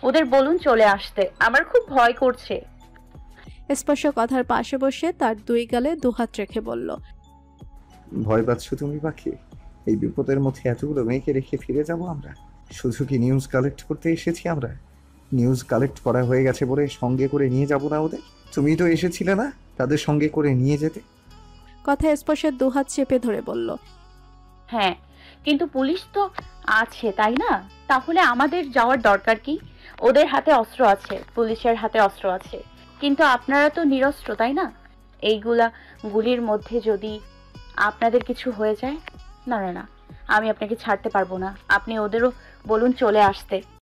ওদের বলুন চলে আসতে, আমার খুব ভয় করছে। স্পর্শ কথার পাশে বসে তার দুই গালে দুহাত রেখে বলল, ভয় পাচ্ছ তুমি বাকি? এই বিপদের মধ্যে এতগুলো মেয়েকে রেখে ফিরে যাব আমরা? শুধু কি নিউজ কালেক্ট করতে এসেছি আমরা? নিউজ কালেক্ট করা হয়ে গেছে বলে সঙ্গে করে নিয়ে যাব না ওদের? তুমি তো এসেছিলে না তাদের সঙ্গে করে নিয়ে যেতে? কথা স্পর্শের দুহাত চেপে ধরে বলল, হ্যাঁ, কিন্তু পুলিশ তো আছে তাই না? তাহলে আমাদের যাওয়ার দরকার কি? ওদের হাতে অস্ত্র আছে, পুলিশের হাতে অস্ত্র আছে, কিন্তু আপনারা তো নিরস্ত্র তাই না? এইগুলা গুলির মধ্যে যদি আপনাদের কিছু হয়ে যায়, না না না, আমি আপনাকে ছাড়তে পারবো না। আপনি ওদেরও বলুন চলে আসতে।